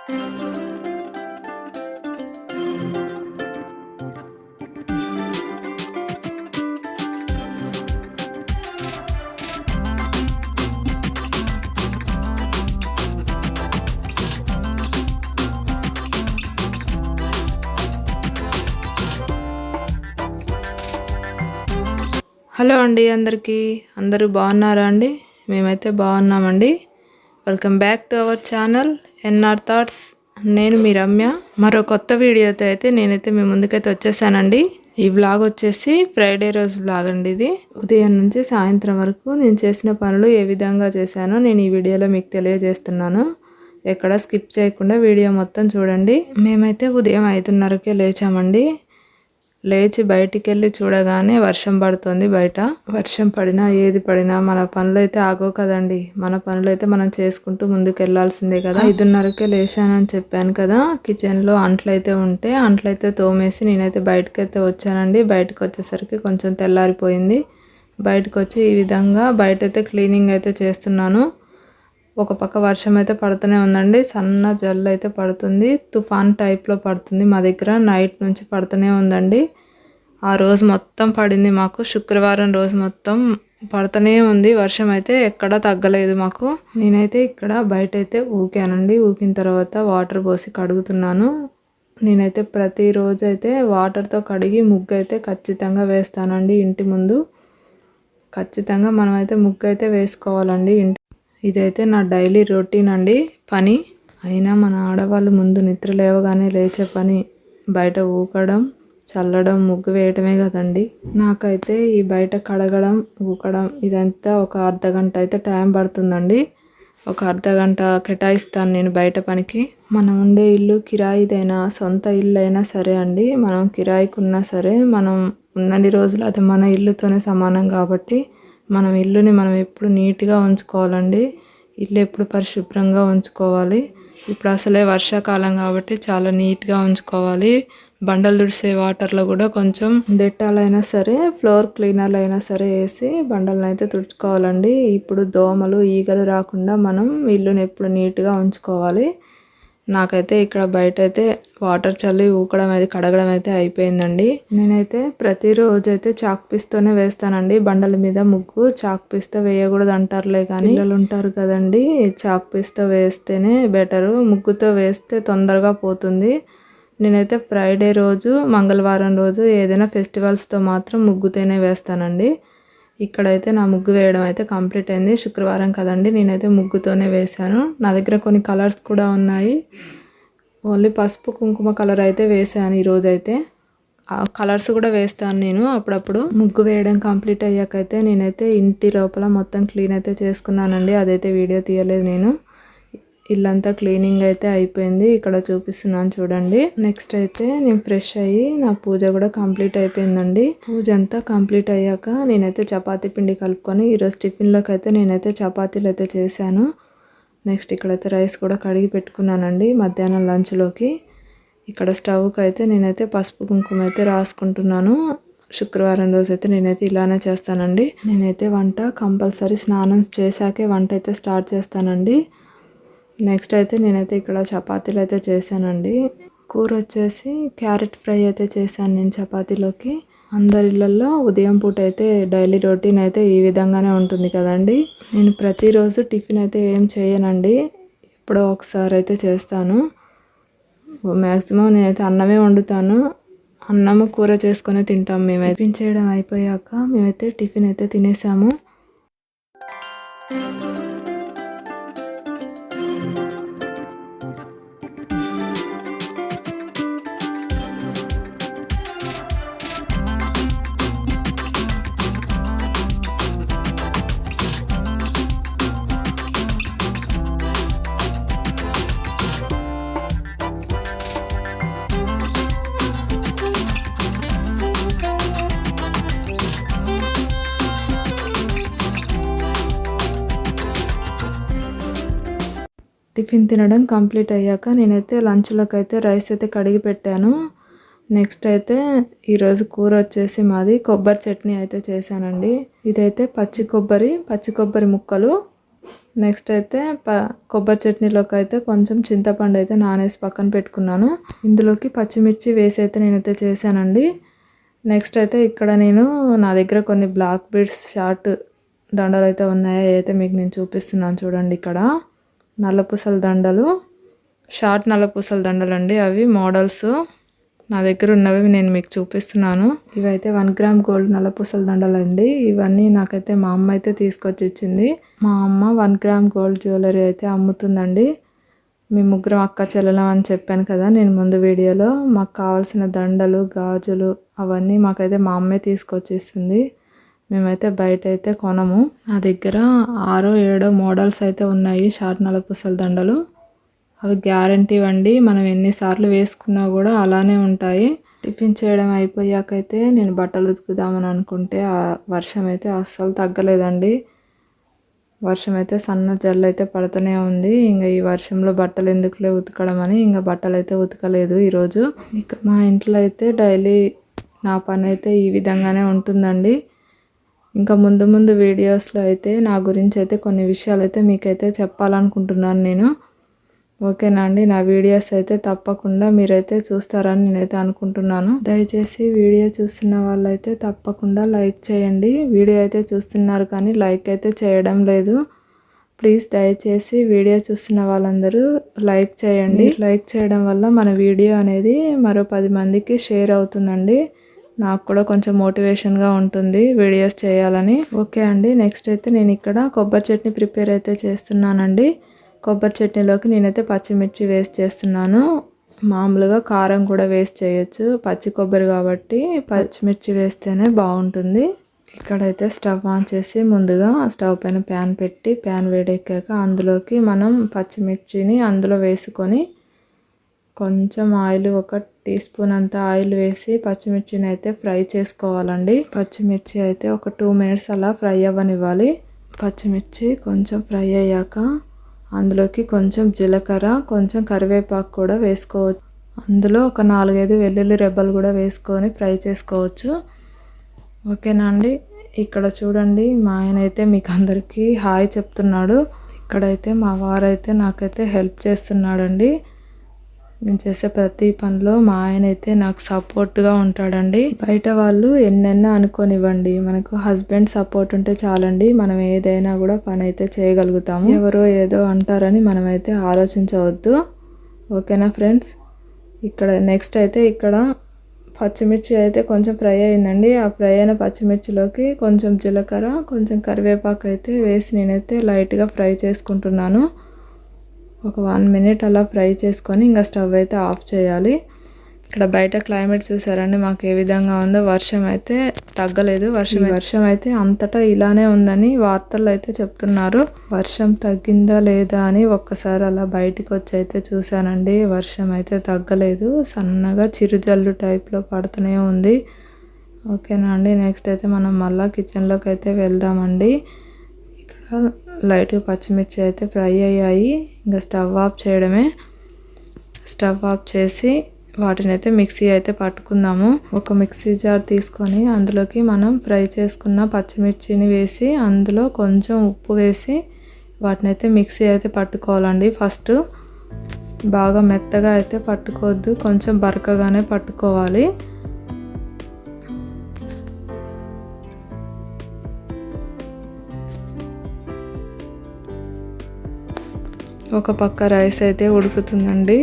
Hello అండి అందరికీ, అందరూ బాగున్నారా అండి? మేమైతే బాగున్నామండి. Welcome back to our channel NR thoughts. నేను మీ రమ్య. మరో కొత్త వీడియోతో అయితే నేనైతే మీ ముందుకైతే వచ్చేసానండి. ఈ వ్లాగ్ వచ్చేసి ఫ్రైడే రోజు వ్లాగ్ అండి. ఇది ఉదయం నుంచి సాయంత్రం వరకు నేను చేసిన పనులు ఏ విధంగా చేశానో నేను ఈ వీడియోలో మీకు తెలియజేస్తున్నాను. ఎక్కడ స్కిప్ చేయకుండా వీడియో మొత్తం చూడండి. మేమైతే ఉదయం 5:30కే లేచామండి. లేచి బయటికి వెళ్ళి చూడగానే వర్షం పడుతుంది. బయట వర్షం పడినా ఏది పడినా మన పనులు అయితే ఆగవు కదండి. మన పనులు అయితే మనం చేసుకుంటూ ముందుకు వెళ్ళాల్సిందే కదా. 5:30కే లేచానని చెప్పాను కదా. కిచెన్లో అంట్లయితే ఉంటే అంట్లయితే తోమేసి నేనైతే బయటకైతే వచ్చానండి. బయటకు వచ్చేసరికి కొంచెం తెల్లారిపోయింది. బయటకు వచ్చి ఈ విధంగా బయట అయితే క్లీనింగ్ అయితే చేస్తున్నాను. ఒక పక్క వర్షం అయితే పడుతూనే ఉందండి. సన్న జల్లు అయితే పడుతుంది. తుఫాన్ టైప్లో పడుతుంది. మా దగ్గర నైట్ నుంచి పడుతూనే ఉందండి. ఆ రోజు మొత్తం పడింది మాకు. శుక్రవారం రోజు మొత్తం పడుతూనే ఉంది. వర్షం అయితే ఎక్కడా తగ్గలేదు మాకు. నేనైతే ఇక్కడ బయట అయితే ఊకానండి. ఊకిన తర్వాత వాటర్ పోసి కడుగుతున్నాను. నేనైతే ప్రతిరోజు అయితే వాటర్తో కడిగి ముగ్గు అయితే ఖచ్చితంగా వేస్తానండి. ఇంటి ముందు ఖచ్చితంగా మనమైతే ముగ్గు అయితే వేసుకోవాలండి. ఇదైతే నా డైలీ రొటీన్ అండి పని. అయినా మన ఆడవాళ్ళు ముందు నిద్ర లేవగానే లేచే పని బయట ఊకడం, చల్లడం, ముగ్గు వేయటమే కదండి. నాకైతే ఈ బయట కడగడం, ఊకడం ఇదంతా ఒక అర్ధగంట అయితే టైం పడుతుందండి. ఒక అర్ధగంట కేటాయిస్తాను నేను బయట పనికి. మనం ఉండే ఇల్లు కిరాయిదైనా సొంత ఇల్లు అయినా సరే అండి, మనం కిరాయికి ఉన్నా సరే మనం ఉన్నన్ని రోజులు అది మన ఇల్లుతోనే సమానం కాబట్టి మనం ఇల్లుని మనం ఎప్పుడు నీట్గా ఉంచుకోవాలండి. ఇల్లు ఎప్పుడు పరిశుభ్రంగా ఉంచుకోవాలి. ఇప్పుడు అసలే వర్షాకాలం కాబట్టి చాలా నీట్గా ఉంచుకోవాలి. బండలు తుడిసే వాటర్లో కూడా కొంచెం డెటాల్ అయినా సరే, ఫ్లోర్ క్లీనర్లు అయినా సరే వేసి బండలను అయితే తుడుచుకోవాలండి. ఇప్పుడు దోమలు, ఈగలు రాకుండా మనం ఇల్లుని ఎప్పుడు నీట్గా ఉంచుకోవాలి. నాకైతే ఇక్కడ బయట అయితే వాటర్ చల్లి ఊకడం అయితే కడగడం అయితే అయిపోయిందండి. నేనైతే ప్రతిరోజు అయితే చాక్ పీస్తోనే వేస్తానండి బండల మీద ముగ్గు. చాక్ పీస్తో వేయకూడదు అంటారులే కానీ పిల్లలు ఉంటారు కదండి, చాక్ పీస్తో వేస్తేనే బెటరు. ముగ్గుతో వేస్తే తొందరగా పోతుంది. నేనైతే ఫ్రైడే రోజు, మంగళవారం రోజు ఏదైనా ఫెస్టివల్స్తో మాత్రం ముగ్గుతోనే వేస్తానండి. ఇక్కడైతే నా ముగ్గు వేయడం అయితే కంప్లీట్ అయింది. శుక్రవారం కదండి, నేనైతే ముగ్గుతోనే వేశాను. నా దగ్గర కొన్ని కలర్స్ కూడా ఉన్నాయి. ఓన్లీ పసుపు కుంకుమ కలర్ అయితే వేసాను ఈరోజైతే. ఆ కలర్స్ కూడా వేస్తాను నేను అప్పుడప్పుడు. ముగ్గు వేయడం కంప్లీట్ అయ్యాకైతే నేనైతే ఇంటి లోపల మొత్తం క్లీన్ అయితే చేసుకున్నానండి. అదైతే వీడియో తీయలేదు నేను. ఇల్లంతా క్లీనింగ్ అయితే అయిపోయింది. ఇక్కడ చూపిస్తున్నాను చూడండి. నెక్స్ట్ అయితే నేను ఫ్రెష్ అయ్యి నా పూజ కూడా కంప్లీట్ అయిపోయిందండి. పూజ అంతా కంప్లీట్ అయ్యాక నేనైతే చపాతీ పిండి కలుపుకొని ఈరోజు టిఫిన్లోకి అయితే నేనైతే చపాతీలు అయితే చేశాను. నెక్స్ట్ ఇక్కడైతే రైస్ కూడా కడిగి పెట్టుకున్నానండి మధ్యాహ్నం లంచ్లోకి. ఇక్కడ స్టవ్కి అయితే నేనైతే పసుపు కుంకుమ అయితే రాసుకుంటున్నాను. శుక్రవారం రోజు అయితే నేనైతే ఇలానే చేస్తానండి. నేనైతే వంట కంపల్సరీ స్నానం చేశాకే వంట అయితే స్టార్ట్ చేస్తానండి. నెక్స్ట్ అయితే నేనైతే ఇక్కడ చపాతీలు అయితే చేశానండి. కూర వచ్చేసి క్యారెట్ ఫ్రై అయితే చేశాను నేను చపాతీలోకి. అందరి ఇళ్ళల్లో ఉదయం పూట అయితే డైలీ రొటీన్ అయితే ఈ విధంగానే ఉంటుంది కదండి. నేను ప్రతిరోజు టిఫిన్ అయితే ఏం చేయనండి, ఎప్పుడో ఒకసారి అయితే చేస్తాను. మ్యాక్సిమం నేనైతే అన్నమే వండుతాను. అన్నము కూర చేసుకొని తింటాం మేమైతే. టిఫిన్ చేయడం అయిపోయాక మేమైతే టిఫిన్ అయితే తినేసాము. టిఫిన్ తినడం కంప్లీట్ అయ్యాక నేనైతే లంచ్లోకి అయితే రైస్ అయితే కడిగి పెట్టాను. నెక్స్ట్ అయితే ఈరోజు కూర వచ్చేసి మాది కొబ్బరి చట్నీ అయితే చేశానండి. ఇదైతే పచ్చి కొబ్బరి ముక్కలు నెక్స్ట్ అయితే కొబ్బరి చట్నీలోకి అయితే కొంచెం చింతపండు అయితే నానేసి పక్కన పెట్టుకున్నాను. ఇందులోకి పచ్చిమిర్చి వేసి అయితే నేనైతే చేశానండి. నెక్స్ట్ అయితే ఇక్కడ నా దగ్గర కొన్ని బ్లాక్ బీడ్స్ షార్ట్ దండలు అయితే ఉన్నాయి. అయితే మీకు నేను చూపిస్తున్నాను చూడండి. ఇక్కడ నల్లపూసల దండలు, షార్ట్ నల్లపూసల దండలు అండి. అవి మోడల్స్ నా దగ్గర ఉన్నవి నేను మీకు చూపిస్తున్నాను. ఇవైతే 1 గ్రామ్ గోల్డ్ నల్లపూసల దండలు అండి. ఇవన్నీ నాకైతే మా అమ్మ అయితే తీసుకొచ్చి ఇచ్చింది. మా అమ్మ 1 గ్రామ్ గోల్డ్ జ్యువెలరీ అయితే అమ్ముతుందండి. మీ ముగ్గురం అక్క చెల్లెలం అని చెప్పాను కదా నేను ముందు వీడియోలో. మాకు కావాల్సిన దండలు, గాజులు అవన్నీ మాకైతే మా అమ్మే తీసుకొచ్చి ఇస్తుంది. మేమైతే బయట అయితే కొనము. నా దగ్గర 6-7 మోడల్స్ అయితే ఉన్నాయి షార్ట్ నల్లపూసల దండలు. అవి గ్యారంటీ అండి. మనం ఎన్నిసార్లు వేసుకున్నా కూడా అలానే ఉంటాయి. టిఫిన్ చేయడం అయిపోయాకైతే నేను బట్టలు ఉతుకుదామని అనుకుంటే ఆ వర్షం అయితే అస్సలు తగ్గలేదండి. వర్షం అయితే సన్న జల్లు అయితే పడుతూనే ఉంది. ఇంకా ఈ వర్షంలో బట్టలు ఎందుకులే ఉతకడం అని ఇంకా బట్టలు అయితే ఉతకలేదు ఈరోజు. ఇక మా ఇంట్లో అయితే డైలీ నా పని అయితే ఈ విధంగానే ఉంటుందండి. ఇంకా ముందు ముందు వీడియోస్లో అయితే నా గురించి అయితే కొన్ని విషయాలు అయితే మీకైతే చెప్పాలనుకుంటున్నాను నేను. ఓకేనా అండి. నా వీడియోస్ అయితే తప్పకుండా మీరైతే చూస్తారని నేనైతే అనుకుంటున్నాను. దయచేసి వీడియో చూస్తున్న వాళ్ళైతే తప్పకుండా లైక్ చేయండి. వీడియో అయితే చూస్తున్నారు కానీ లైక్ అయితే చేయడం లేదు. ప్లీజ్ దయచేసి వీడియో చూస్తున్న వాళ్ళందరూ లైక్ చేయండి. లైక్ చేయడం వల్ల మన వీడియో అనేది మరో 10 మందికి షేర్ అవుతుందండి. నాకు కూడా కొంచెం మోటివేషన్గా ఉంటుంది వీడియోస్ చేయాలని. ఓకే అండి. నెక్స్ట్ అయితే నేను ఇక్కడ కొబ్బరి చట్నీ ప్రిపేర్ అయితే చేస్తున్నానండి. కొబ్బరి చట్నీలోకి నేనైతే పచ్చిమిర్చి వేసి చేస్తున్నాను. మామూలుగా కారం కూడా వేసి చేయొచ్చు. పచ్చి కొబ్బరి కాబట్టి పచ్చిమిర్చి వేస్తేనే బాగుంటుంది. ఇక్కడైతే స్టవ్ ఆన్ చేసి ముందుగా స్టవ్ పైన ప్యాన్ పెట్టి ప్యాన్ వేడెక్కాక అందులోకి మనం పచ్చిమిర్చిని అందులో వేసుకొని కొంచెం ఆయిల్ 1 టీ స్పూన్ అంత ఆయిల్ వేసి పచ్చిమిర్చిని అయితే ఫ్రై చేసుకోవాలండి. పచ్చిమిర్చి అయితే ఒక 2 మినిట్స్ అలా ఫ్రై అవ్వనివ్వాలి. పచ్చిమిర్చి కొంచెం ఫ్రై అయ్యాక అందులోకి కొంచెం జీలకర్ర, కొంచెం కరివేపాకు కూడా వేసుకోవచ్చు. అందులో ఒక 4-5 వెల్లుల్లి రెబ్బలు కూడా వేసుకొని ఫ్రై చేసుకోవచ్చు. ఓకేనా అండి. ఇక్కడ చూడండి మా ఆయన అయితే మీకు అందరికీ హాయ్ చెప్తున్నాడు. ఇక్కడైతే మా వారైతే నాకైతే హెల్ప్ చేస్తున్నాడండి. నేను చేసే ప్రతి పనిలో మా ఆయన అయితే నాకు సపోర్ట్గా ఉంటాడండి. బయట వాళ్ళు ఎన్నెన్నో అనుకోనివ్వండి, మనకు హస్బెండ్ సపోర్ట్ ఉంటే చాలండి. మనం ఏదైనా కూడా పని అయితే చేయగలుగుతాము. ఎవరో ఏదో అంటారని మనమైతే ఆలోచించవద్దు. ఓకేనా ఫ్రెండ్స్. ఇక్కడ నెక్స్ట్ అయితే ఇక్కడ పచ్చిమిర్చి అయితే కొంచెం ఫ్రై అయిందండి. ఆ ఫ్రై అయిన పచ్చిమిర్చిలోకి కొంచెం జీలకర్ర, కొంచెం కరివేపాకు అయితే వేసి నేనైతే లైట్గా ఫ్రై చేసుకుంటున్నాను. ఒక 1 మినిట్ అలా ఫ్రై చేసుకొని ఇంకా స్టవ్ అయితే ఆఫ్ చేయాలి. ఇక్కడ బయట క్లైమేట్ చూసారండి మాకు ఏ విధంగా ఉందో. వర్షం అయితే తగ్గలేదు. వర్షం అయితే అంతటా ఇలానే ఉందని వార్తల్లో అయితే చెప్తున్నారు. వర్షం తగ్గిందా లేదా అని ఒక్కసారి అలా బయటికి వచ్చి అయితే చూశానండి. వర్షం అయితే తగ్గలేదు. సన్నగా చిరుజల్లు టైప్లో పడుతూనే ఉంది. ఓకేనా అండి. నెక్స్ట్ అయితే మనం మళ్ళీ కిచెన్లోకి అయితే వెళ్దామండి. ఇక్కడ లైట్గా పచ్చిమిర్చి అయితే ఫ్రై అయ్యాయి. ఇంకా స్టవ్ ఆఫ్ చేయడమే. స్టవ్ ఆఫ్ చేసి వాటిని అయితే మిక్సీ అయితే పట్టుకుందాము. ఒక మిక్సీ జార్ తీసుకొని అందులోకి మనం ఫ్రై చేసుకున్న పచ్చిమిర్చిని వేసి అందులో కొంచెం ఉప్పు వేసి వాటిని అయితే మిక్సీ అయితే పట్టుకోవాలండి. ఫస్ట్ బాగా మెత్తగా అయితే పట్టుకోవద్దు, కొంచెం బరకగానే పట్టుకోవాలి. ఒక పక్క రైస్ అయితే ఉడుకుతుందండి.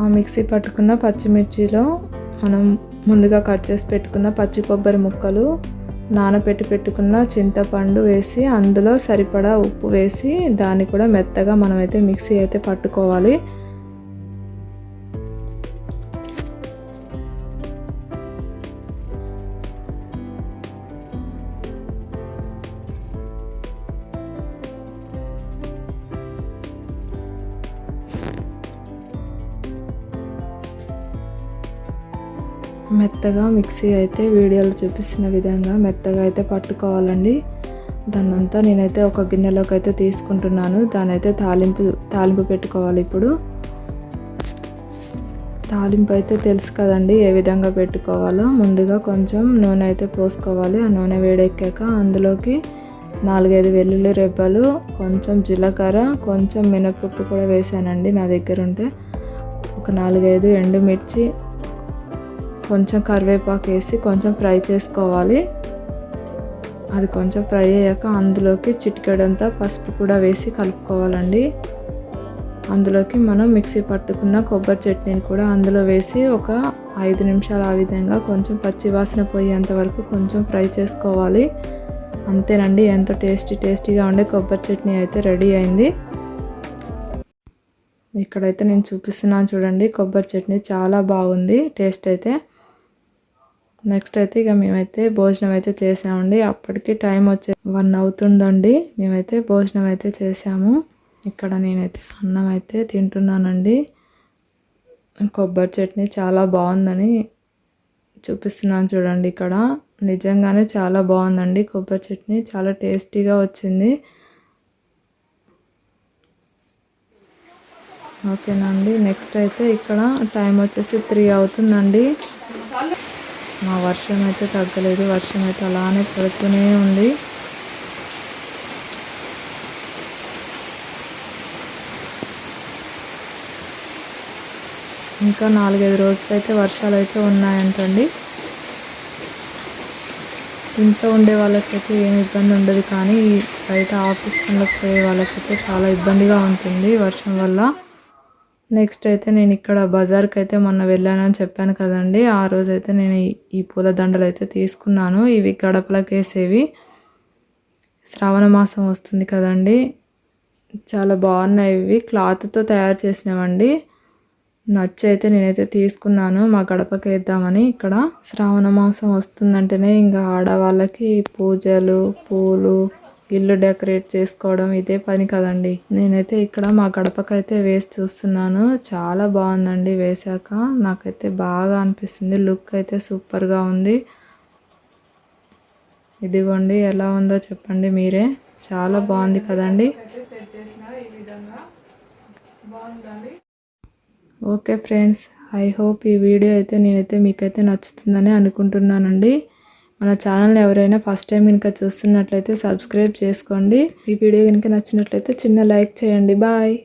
ఆ మిక్సీ పట్టుకున్న పచ్చిమిర్చిలో మనం ముందుగా కట్ చేసి పెట్టుకున్న పచ్చి కొబ్బరి ముక్కలు, నానబెట్టి పెట్టుకున్న చింతపండు వేసి అందులో సరిపడా ఉప్పు వేసి దాన్ని కూడా మెత్తగా మనమైతే మిక్సీ అయితే పట్టుకోవాలి. మెత్తగా మిక్సీ అయితే వీడియోలో చూపిస్తున్న విధంగా మెత్తగా అయితే పట్టుకోవాలండి. దాన్నంతా నేనైతే ఒక గిన్నెలోకి అయితే తీసుకుంటున్నాను. దానైతే తాలింపు పెట్టుకోవాలి. ఇప్పుడు తాలింపు అయితే తెలుసు కదండి ఏ విధంగా పెట్టుకోవాలో. ముందుగా కొంచెం నూనె అయితే పోసుకోవాలి. ఆ నూనె వేడెక్కాక అందులోకి 4-5 వెల్లుల్లి రెబ్బలు, కొంచెం జీలకర్ర, కొంచెం మినపప్పు కూడా వేసానండి నా దగ్గర ఉంటే. ఒక 4-5 ఎండుమిర్చి, కొంచెం కరివేపాకు వేసి కొంచెం ఫ్రై చేసుకోవాలి. అది కొంచెం ఫ్రై అయ్యాక అందులోకి చిటికెడంతా పసుపు కూడా వేసి కలుపుకోవాలండి. అందులోకి మనం మిక్సీ పట్టుకున్న కొబ్బరి చట్నీని కూడా అందులో వేసి ఒక 5 నిమిషాలు ఆ విధంగా కొంచెం పచ్చి వాసన పోయేంత వరకు కొంచెం ఫ్రై చేసుకోవాలి. అంతేనండి, ఎంతో టేస్టీగా ఉండే కొబ్బరి చట్నీ అయితే రెడీ అయింది. ఇక్కడైతే నేను చూపిస్తున్నాను చూడండి, కొబ్బరి చట్నీ చాలా బాగుంది టేస్ట్ అయితే. నెక్స్ట్ అయితే ఇక మేమైతే భోజనం అయితే చేసామండి. అప్పటికి టైం వచ్చే 1 అవుతుందండి. మేమైతే భోజనం అయితే చేసాము. ఇక్కడ నేనైతే అన్నం అయితే తింటున్నానండి. కొబ్బరి చట్నీ చాలా బాగుందని చూపిస్తున్నాను చూడండి. ఇక్కడ నిజంగానే చాలా బాగుందండి కొబ్బరి చట్నీ, చాలా టేస్టీగా వచ్చింది. ఓకేనండి, నెక్స్ట్ అయితే ఇక్కడ టైం వచ్చేసి 3 అవుతుందండి. మా వర్షం అయితే తగ్గలేదు, వర్షం అయితే అలానే పడుతూనే ఉంది. ఇంకా 4-5 రోజులైతే వర్షాలు అయితే ఉన్నాయంటండి. ఇంట్లో ఉండే వాళ్ళకైతే ఏమి ఇబ్బంది ఉండదు, కానీ బయట ఆఫీస్ పనులకు పోయే వాళ్ళకైతే చాలా ఇబ్బందిగా ఉంటుంది వర్షం వల్ల. నెక్స్ట్ అయితే నేను ఇక్కడ బజార్కి అయితే మొన్న వెళ్ళానని చెప్పాను కదండి. ఆ రోజైతే నేను ఈ పూల దండలు అయితే తీసుకున్నాను. ఇవి గడపలకు వేసేవి. శ్రావణ మాసం వస్తుంది కదండి, చాలా బాగున్నాయి. ఇవి క్లాత్తో తయారు చేసినవండి. నచ్చి అయితే నేనైతే తీసుకున్నాను మా గడపకి వేద్దామని. ఇక్కడ శ్రావణ మాసం వస్తుందంటేనే ఇంకా ఆడవాళ్ళకి పూజలు, పూలు, ఇల్లు డెకరేట్ చేసుకోవడం ఇదే పని కదండి. నేనైతే ఇక్కడ మా గడపకైతే వేసి చూస్తున్నాను. చాలా బాగుందండి వేసాక. నాకైతే బాగా అనిపిస్తుంది. లుక్ అయితే సూపర్గా ఉంది. ఇదిగోండి, ఎలా ఉందో చెప్పండి మీరే. చాలా బాగుంది కదండి. ఓకే ఫ్రెండ్స్, ఐ హోప్ ఈ వీడియో అయితే మీకైతే నచ్చుతుందని అనుకుంటున్నానండి. మన ఛానల్ని ఎవరైనా ఫస్ట్ టైం కనుక చూస్తున్నట్లయితే సబ్స్క్రైబ్ చేసుకోండి. ఈ వీడియో కనుక నచ్చినట్లయితే చిన్న లైక్ చేయండి. బాయ్.